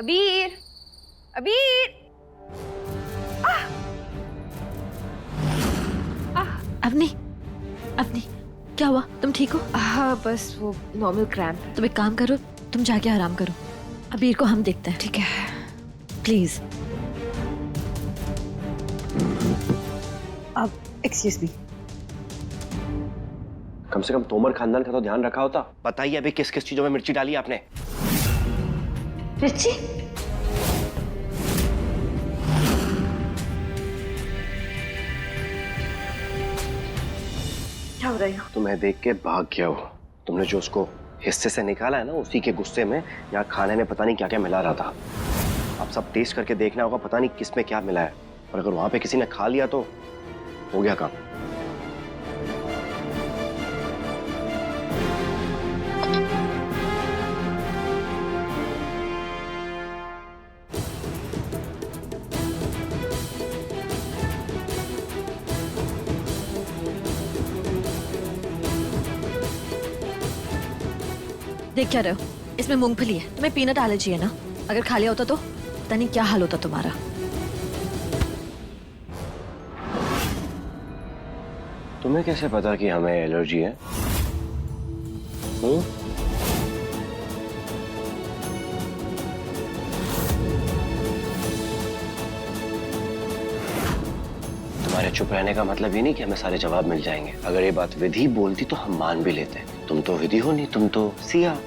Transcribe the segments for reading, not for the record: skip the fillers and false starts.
अबीर, अबीर। अवनी, अवनी, क्या हुआ? तुम ठीक हो? हाँ बस वो नॉर्मल क्रैम्प। तुम एक काम करो, तुम जाके आराम करो। अबीर को हम देखते हैं। ठीक है। प्लीज। अब एक्सक्यूज मी। कम से कम तोमर खानदान का तो ध्यान रखा होता। बताइए अभी किस किस चीजों में मिर्ची डाली आपने? मिर्ची? क्या हो रहा है? तुम्हें देख के भाग गया हो। तुमने जो उसको हिस्से से निकाला है ना, उसी के गुस्से में यहाँ खाने में पता नहीं क्या क्या मिला रहा था। अब सब टेस्ट करके देखना होगा, पता नहीं किस में क्या मिला है। और अगर वहां पे किसी ने खा लिया तो हो गया काम। देख क्या रहे हो? इसमें मूंगफली है। तुम्हें पीनट एलर्जी है ना? अगर खा लिया होता तो पता नहीं क्या हाल होता तुम्हारा। तुम्हें कैसे पता कि हमें एलर्जी है? तुम्हारे चुप रहने का मतलब ये नहीं कि हमें सारे जवाब मिल जाएंगे। अगर ये बात विधि बोलती तो हम मान भी लेते। तुम तो विधि हो नहीं, तुम तो सिया।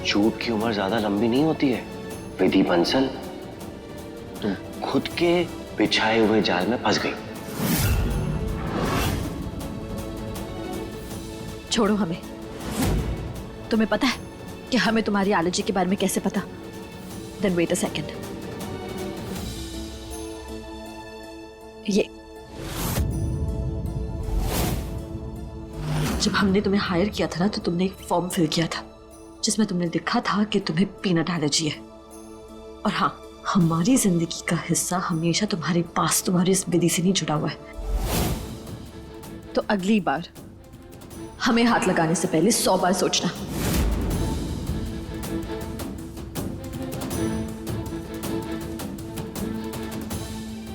झूठ की उम्र ज्यादा लंबी नहीं होती है विधि बंसल। तुम खुद के बिछाए हुए जाल में फंस गई। छोड़ो हमें। तुम्हें पता है कि हमें तुम्हारी एलर्जी के बारे में कैसे पता? Then wait a second. ये जब हमने तुम्हें हायर किया था ना, तो तुमने एक फॉर्म फिल किया था जिसमें तुमने लिखा था कि तुम्हें पीनट एलर्जी है। और हाँ, हमारी जिंदगी का हिस्सा हमेशा तुम्हारे पास, तुम्हारी इस विधि से नहीं जुड़ा हुआ है। तो अगली बार हमें हाथ लगाने से पहले 100 बार सोचना।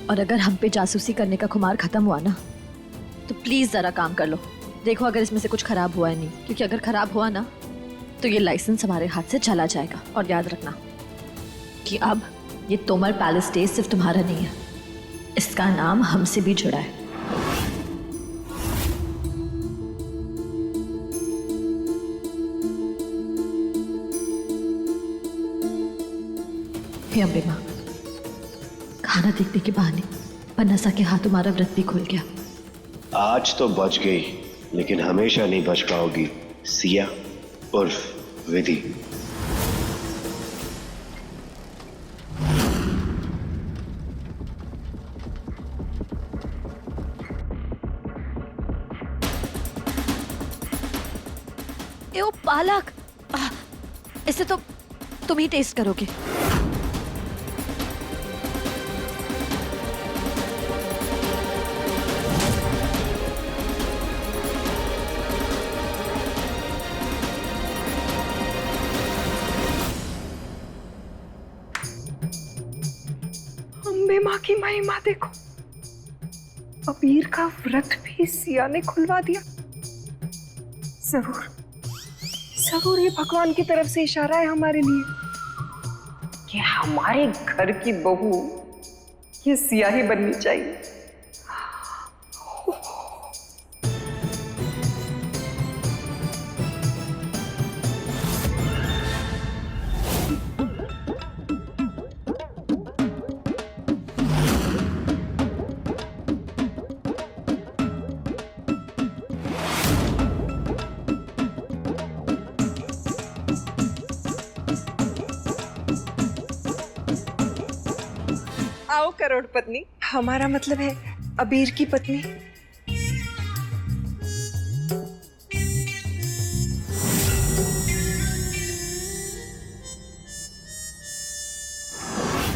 और अगर हम पे जासूसी करने का खुमार खत्म हुआ ना, तो प्लीज जरा काम कर लो। देखो अगर इसमें से कुछ खराब हुआ है नहीं, क्योंकि अगर खराब हुआ ना तो ये लाइसेंस हमारे हाथ से चला जाएगा। और याद रखना कि अब ये तोमर पैलेस डे सिर्फ तुम्हारा नहीं है, इसका नाम हमसे भी जुड़ा है। हे अम्बे माँ, खाना देखने के बहाने पन्नासा के हाथ तुम्हारा व्रत भी खुल गया। आज तो बच गई, लेकिन हमेशा नहीं बच पाओगी सिया उर्फ विधि। ए पालक, इसे तो तुम ही टेस्ट करोगे। अम्बे माँ की महिमा देखो, अबीर का व्रत भी सिया ने खुलवा दिया। जरूर जरूर ये भगवान की तरफ से इशारा है हमारे लिए कि हमारे घर की बहू ये सिया ही बननी चाहिए। आओ करोड़ पत्नी, हमारा मतलब है अबीर की पत्नी।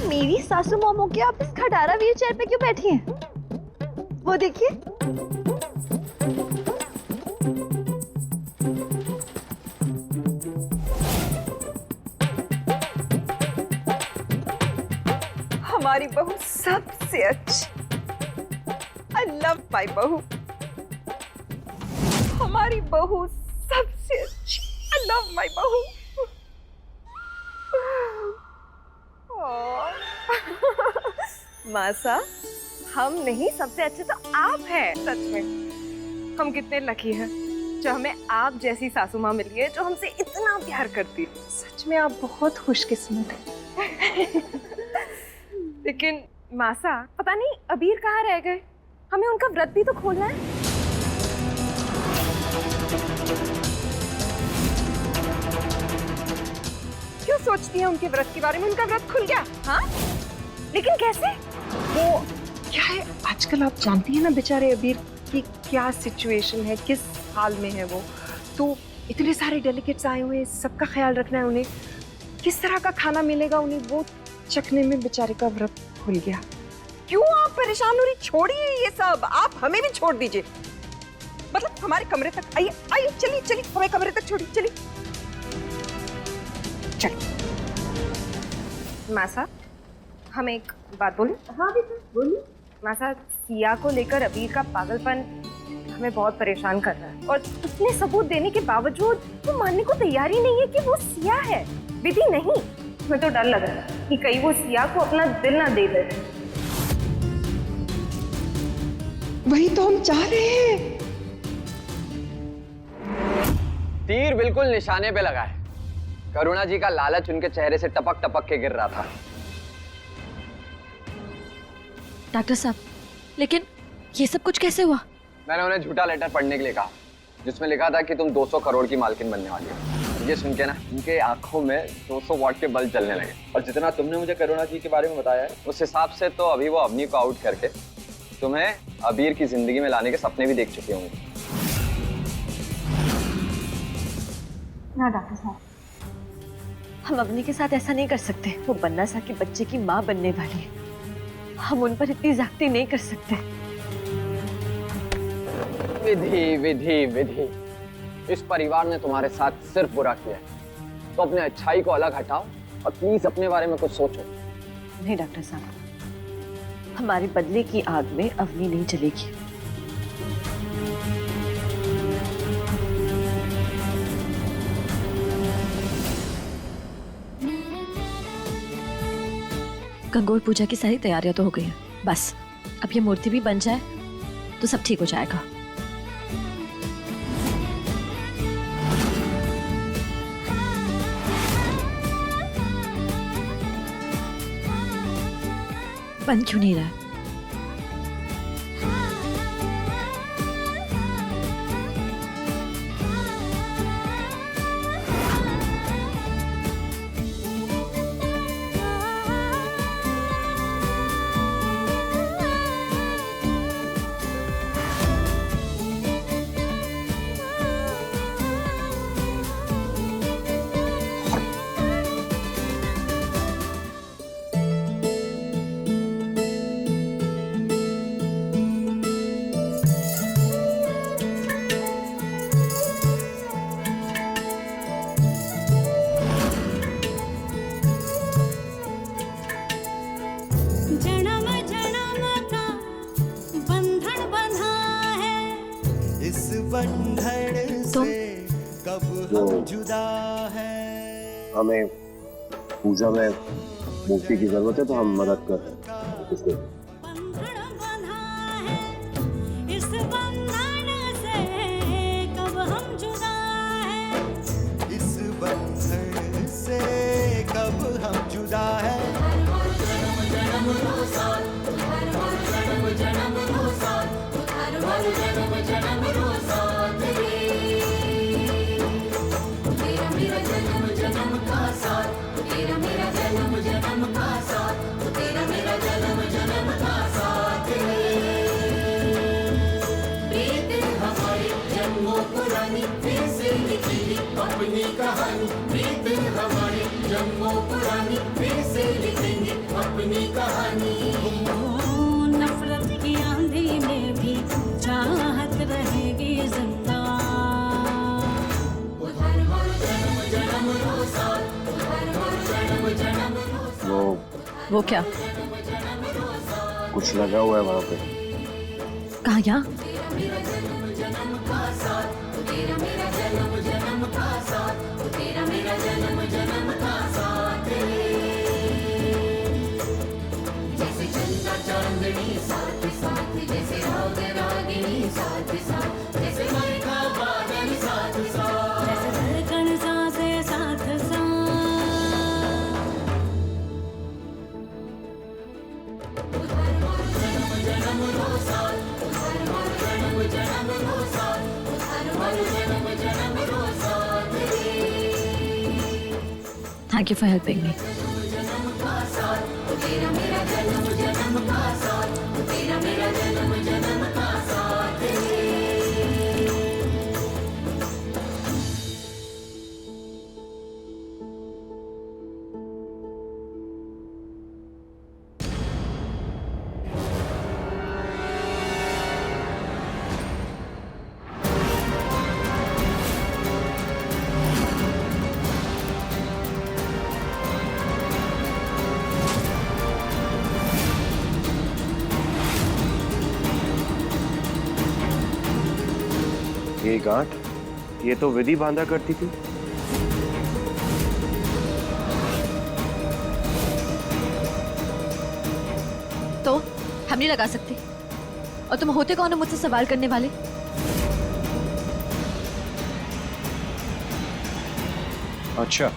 मेरी सासू मोमो के आप इस खटारा व्हील चेयर पे क्यों बैठी हैं? वो देखिए। हमारी बहू सबसे अच्छी। आई लव माई बहू। हमारी बहू सबसे अच्छी। आई लव माई बहू। मासा, हम नहीं सबसे अच्छे तो आप हैं। सच में हम कितने लकी हैं जो हमें आप जैसी सासू माँ मिली है जो हमसे इतना प्यार करती है। सच में आप बहुत खुशकिस्मत हैं। लेकिन मासा, पता नहीं अबीर कहाँ रह गए? हमें उनका व्रत भी तो खोलना है। क्यों सोचती है उनके व्रत के बारे में? उनका व्रत खुल गया। हाँ, लेकिन कैसे? वो क्या है, आजकल आप जानती हैं ना बेचारे अबीर की क्या सिचुएशन है, किस हाल में है वो। तो इतने सारे डेलीगेट्स आए हुए, सबका ख्याल रखना है उन्हें, किस तरह का खाना मिलेगा उन्हें, वो चखने में बेचारे का व्रत खुल गया। क्यों आप परेशान हो रही? छोड़िए ये सब, आप हमें भी छोड़ दीजिए। मतलब हमारे कमरे तक आइए, आइए, चलिए चलिए, हमें कमरे तक छोड़िए, चलिए चलिए। मासा, हम एक बात बोलें? हाँ बेटा बोलिए। मासा, सिया को लेकर अबीर का पागलपन हमें बहुत परेशान कर रहा है, और उसने सबूत देने के बावजूद वो मानने को तैयार ही नहीं है कि वो सिया है, विधि नहीं। मुझे तो डर लग रहा है कि कहीं वो सिया को अपना दिल ना दे दे। वही तो हम चाह रहे हैं। तीर बिल्कुल निशाने पे लगा है। करुणा जी का लालच उनके चेहरे से टपक टपक के गिर रहा था। डॉक्टर साहब, लेकिन ये सब कुछ कैसे हुआ? मैंने उन्हें झूठा लेटर पढ़ने के लिए कहा जिसमें लिखा था कि तुम 200 करोड़ की मालकिन बनने वाली हो। ये सुन के ना उनके आंखों में 200 वॉट के बल्ब जलने लगे। और जितना तुमने मुझे करुणा जी के बारे में बताया है, उस हिसाब से तो अभी वो अवनी को आउट करके तुम्हें अबीर की जिंदगी में लाने के सपने भी देख चुके होंगे। ना डॉक्टर साहब, हम अवनी के साथ ऐसा नहीं कर सकते। वो बन्ना सा के बच्चे की माँ बनने वाली है, हम उन पर इतनी ज्यादती नहीं कर सकते। विधि विधि विधि, इस परिवार ने तुम्हारे साथ सिर्फ बुरा किया है, तो अपने अच्छाई को अलग हटाओ और प्लीज अपने बारे में कुछ सोचो। नहीं डॉक्टर साहब, हमारी बदले की आग में अवनी नहीं जलेगी। गंगोर पूजा की सारी तैयारियां तो हो गई हैं, बस अब ये मूर्ति भी बन जाए तो सब ठीक हो जाएगा। बन क्यों नहीं रहा? बंधन से कब हम जुदा है। हमें पूजा में मूर्ति की जरूरत है तो हम मदद कर रहे हैं। इसलिए इस बंधन से कब हम जुदा है। इस बंधन से कब हम जुदा है। जन्म जन्म रो साथ, जन्म जन्म रो साथ, जन्म जन्म रो साथ रे। तेरा मेरा जन्म जन्म का साथ, तेरा मेरा जन्म जन्म का साथ, तेरा मेरा जन्म जन्म का साथ रे। प्रीत हमारी जन्मों पुरानी, फिर से लिखी अपनी कहानी। प्रीत हमारी जन्मों पुरानी, फिर से लिखेंगे अपनी कहानी। नफरत की आंधी में भी चाहत रहेगी जिंदा। जन्म जन्म रो साथ, जन्म जन्म रो साथ। वो क्या? कुछ लगा हुआ है वहां पे। कहाँ? यहाँ? जैसे चंदा चांदनी साथ साथ, जैसे राग रागिनी साथ साथ, जैसे बरखा बादल साथ साथ, जैसे धड़कन सांसें साथ साथ। Thank you for helping me. ये गांठ, ये तो विधि बांधा करती थी। तो हम नहीं लगा सकते। और तुम होते कौन हो मुझसे सवाल करने वाले? अच्छा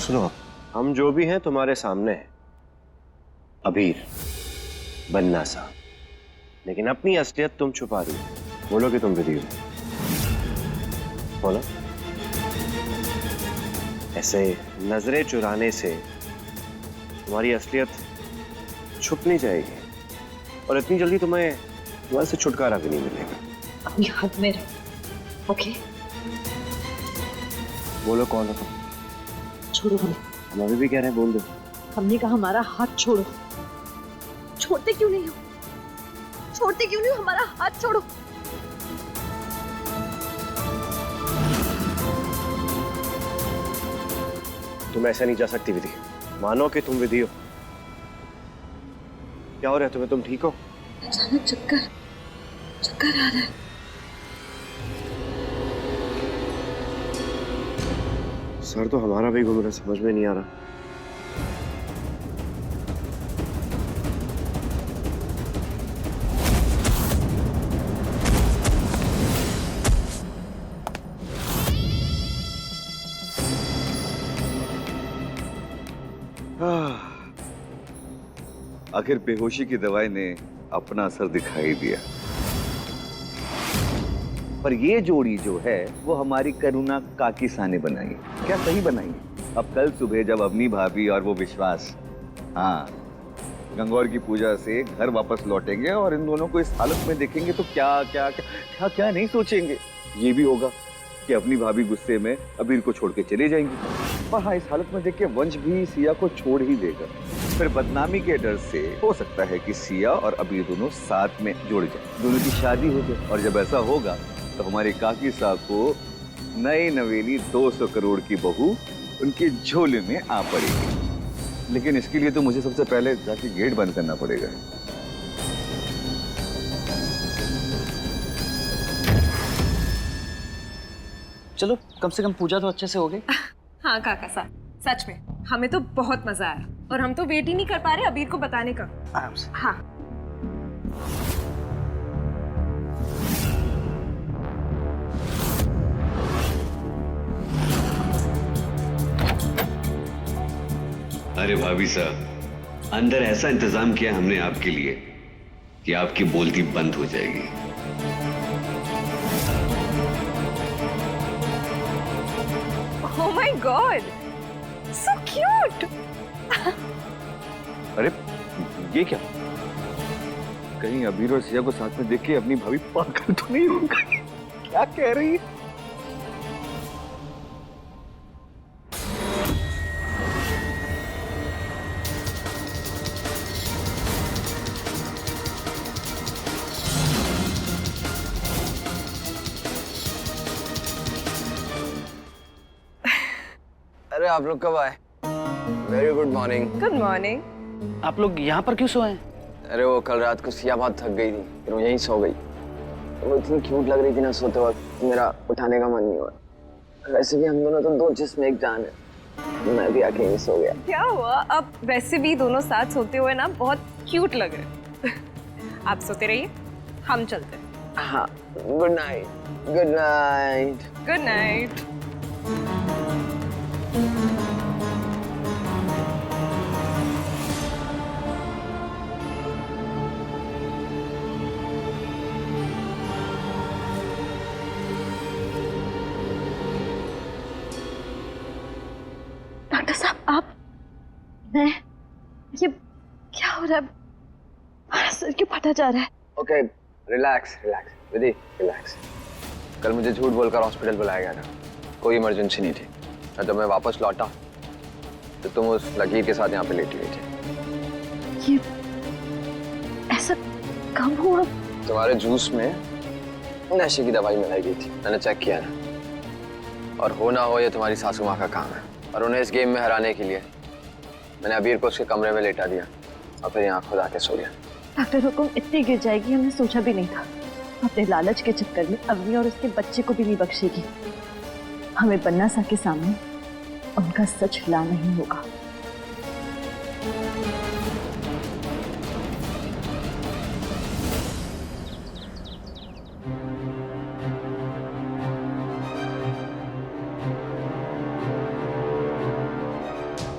सुनो, हम जो भी हैं तुम्हारे सामने हैं, अबीर बन्ना सा, लेकिन अपनी असलियत तुम छुपा रही हो। बोलो कि तुम विधि हो, बोलो। ऐसे नजरें चुराने से तुम्हारी असलियत छुप नहीं जाएगी और इतनी जल्दी तुम्हारे से छुटकारा भी नहीं मिलेगा। अपनी हद में रहो, ओके? बोलो कौन हो तुम? छोड़ो हमें। हम अभी भी कह रहे हैं, बोल दो। हमने कहा हमारा हाथ छोड़ो। छोड़ते क्यों नहीं हो? छोड़ते क्यों नहीं हो? हमारा हाथ छोड़ो। तुम ऐसे नहीं जा सकती विधि। मानो कि तुम विधि हो। क्या हो रहा है तुम्हें? तुम ठीक हो? अचानक चक्कर आ रहा है। सर तो हमारा भी घूम रहा, समझ में नहीं आ रहा। आखिर बेहोशी की दवाई ने अपना असर दिखाई दिया। पर ये जोड़ी जो है वो हमारी करुणा काकी सा ने बनाई। क्या सही बनाई? अब कल सुबह जब अवनी भाभी और वो विश्वास, हाँ, गंगौर की पूजा से घर वापस लौटेंगे और इन दोनों को इस हालत में देखेंगे तो क्या क्या क्या क्या क्या नहीं सोचेंगे। ये भी होगा कि अपनी भाभी गुस्से में अबीर को छोड़ के चले जाएंगी। और हाँ, इस हालत में देख के वंश भी सिया को छोड़ ही देगा। फिर बदनामी के डर से हो सकता है कि सिया और अबीर दोनों साथ में जुड़ जाए, दोनों की शादी हो जाए। और जब ऐसा होगा तो हमारी काकी साहब को नई नवेली 200 करोड़ की बहू उनके झोले में आ पड़ेगी। लेकिन इसके लिए तो मुझे सबसे पहले जाके गेट बंद करना पड़ेगा। चलो, कम से कम पूजा तो अच्छे से हो गई। हाँ काका साहब, सच में हमें तो बहुत मजा आया और हम तो वेट ही नहीं कर पा रहे अबीर को बताने का। आराम से। हाँ। अरे भाभी साहब, अंदर ऐसा इंतजाम किया हमने आपके लिए कि आपकी बोलती बंद हो जाएगी। Oh my God, so cute! अरे ये क्या? कहीं अबीर और सिया को साथ में देख के अपनी भाभी पागल तो नहीं हो गई? क्या कह रही है? अरे आप लोग कब आए? Very good morning. Good morning. आप लोग यहाँ पर क्यों सोए हैं? अरे वो कल रात को सिया बहुत थक गई थी, फिर वो यहीं सो गई। वो इतनी क्यूट लग रही थी ना सोते वक्त, मेरा उठाने का मन नहीं हुआ। वैसे भी हम दोनों तो दो जिस्म एक जान है, मैं भी आके यहीं सो गया। क्या हुआ? अब वैसे भी दोनों साथ सोते हुए ना बहुत क्यूट लग रहे। आप सोते रहिए, हम चलते हैं। हाँ, good night. Good night. Good night. Doctor साहब, आप, मैं, ये क्या हो रहा है? मेरा सिर क्यों फटा जा रहा है? ओके, रिलैक्स रिलैक्स विधि, रिलैक्स। कल मुझे झूठ बोलकर हॉस्पिटल बुलाया गया था, कोई इमरजेंसी नहीं थी। और जब मैं वापस लौटा तो तुम उस लकीर के साथ यहाँ पे लेटी हुई थी। ये ऐसा कब हुआ? तुम्हारे जूस में नशे की दवाई मिलाई गई थी, मैंने चेक किया ना। और हो ना हो ये तुम्हारी सासू माँ का काम है, और उन्हें इस गेम में हराने के लिए मैंने अबीर को उसके कमरे में लेटा दिया और फिर यहाँ खुद आके सो गया। डॉक्टर हुकुम इतनी गिर जाएगी हमने सोचा भी नहीं था। अपने लालच के चक्कर में अवनी और उसके बच्चे को भी नहीं बख्शेगी। हमें बन्ना सा के सामने उनका सच लाना ही होगा।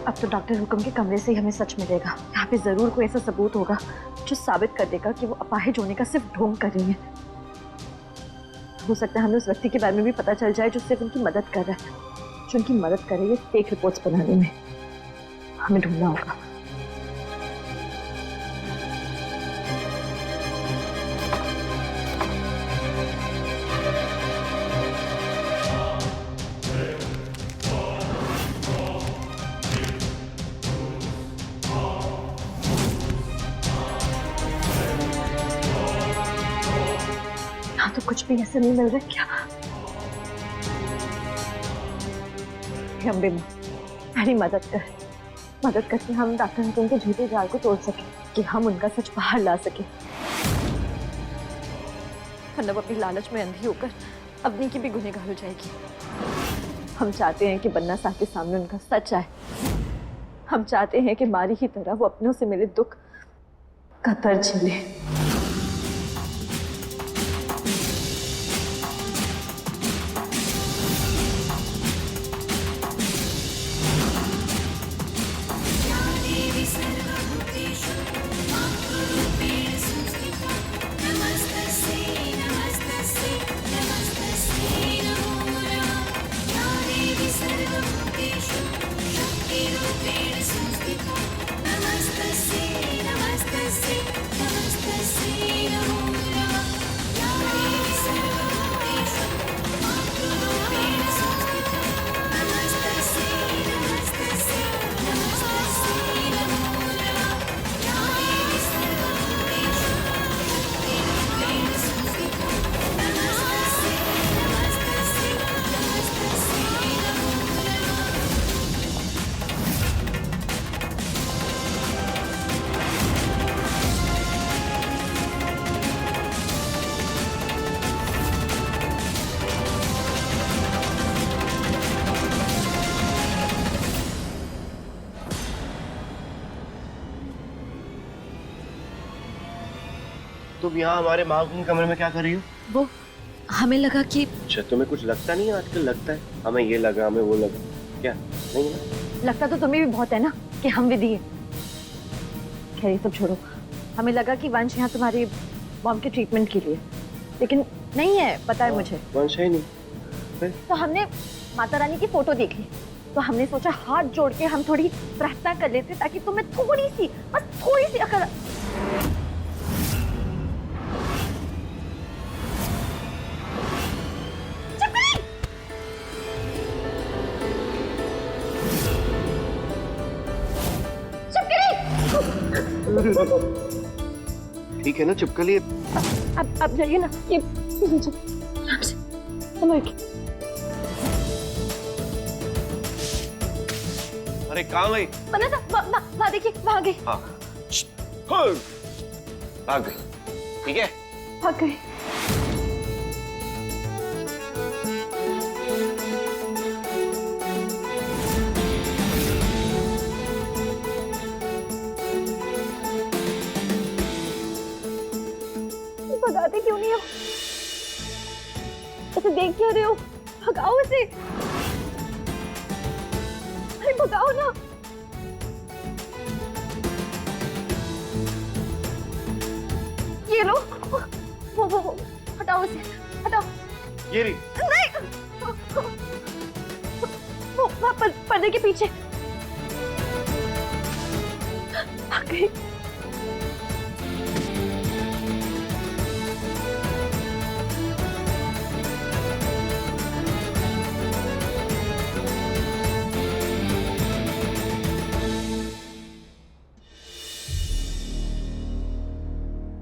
अब तो डॉक्टर हुकुम के कमरे से ही हमें सच मिलेगा। यहाँ पे जरूर कोई ऐसा सबूत होगा जो साबित कर देगा कि वो अपाहिज होने का सिर्फ ढोंग कर रही है। हो सकता है हमें उस व्यक्ति के बारे में भी पता चल जाए जो सिर्फ उनकी मदद कर रहा है, जो उनकी मदद कर रही है फेक रिपोर्ट्स बनाने में। हमें ढूंढना होगा। तो कुछ भी ऐसा नहीं मिल रहा क्या? अम्बे माँ, मेरी मदद करके हम डॉक्टर हुकुम के झूठे जाल को तोड़ सके, कि हम उनका सच बाहर ला सके। वरना वो अपनी लालच में अंधी होकर अवनी की भी गुनहगार हो जाएगी। हम चाहते हैं कि बन्ना साहब के सामने उनका सच आए। हम चाहते हैं कि मारी ही तरह वो अपनों से मिले दुख का दर्द झेले। तुम यहाँ हमारे माँ के कमरे में क्या कर रही हो? वो हमें लगा कि अच्छा, तुम्हें कुछ लगता नहीं है? आजकल लगता है, हमें ये लगा, हमें वो लगा, क्या नहीं है? लगता तो तुम्हें भी बहुत है ना कि हम विधि हैं। खैर ये सब छोड़ो, हमें लगा कि वंश यहाँ तुम्हारी मॉम के ट्रीटमेंट के लिए, लेकिन नहीं है, पता है मुझे। वंश है नहीं। तो हमने माता रानी की फोटो देख ली, तो हमने सोचा हाथ जोड़ के हम थोड़ी प्रार्थना कर लेते ताकि तुम्हें थोड़ी सी, बस थोड़ी सी अकल। ठीक है ना, चुप कर लिए। अब जाइए ना, ये संभाल के। अरे कहाँ गई? वहाँ देखिए, वहाँ गई। हाँ। भाग गई, ठीक है? भाग गई। भगाते क्यों नहीं हो? उसे देख क्या रहे हो? भगाओ उसे। अरे भगाओ ना। ये लो। वो हटाओ उसे, हटाओ। ये रही। नहीं, वो वहाँ पर्दे के पीछे। भाग गई।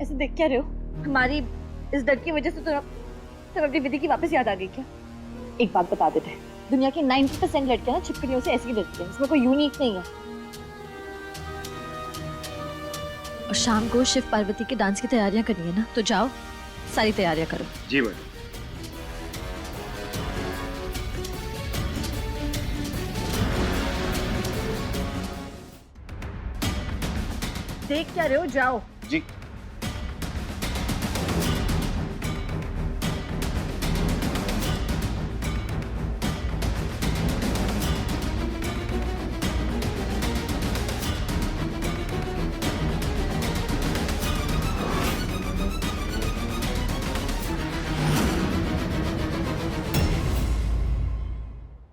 ऐसे देख क्या रहे हो? हमारी इस डर की वजह से तुम्हें अपनी विधि की वापस याद आ गई क्या? एक बात बता देते हैं, दुनिया की 90% लड़कियां ना छिपकलियों से ऐसे ही डरती हैं, इसमें कोई यूनिक नहीं है। और शाम को शिव पार्वती के डांस की तैयारियां करनी है ना, तो जाओ सारी तैयारियां करो। जी मैडम। देख क्या रहे हो? जाओ। जी।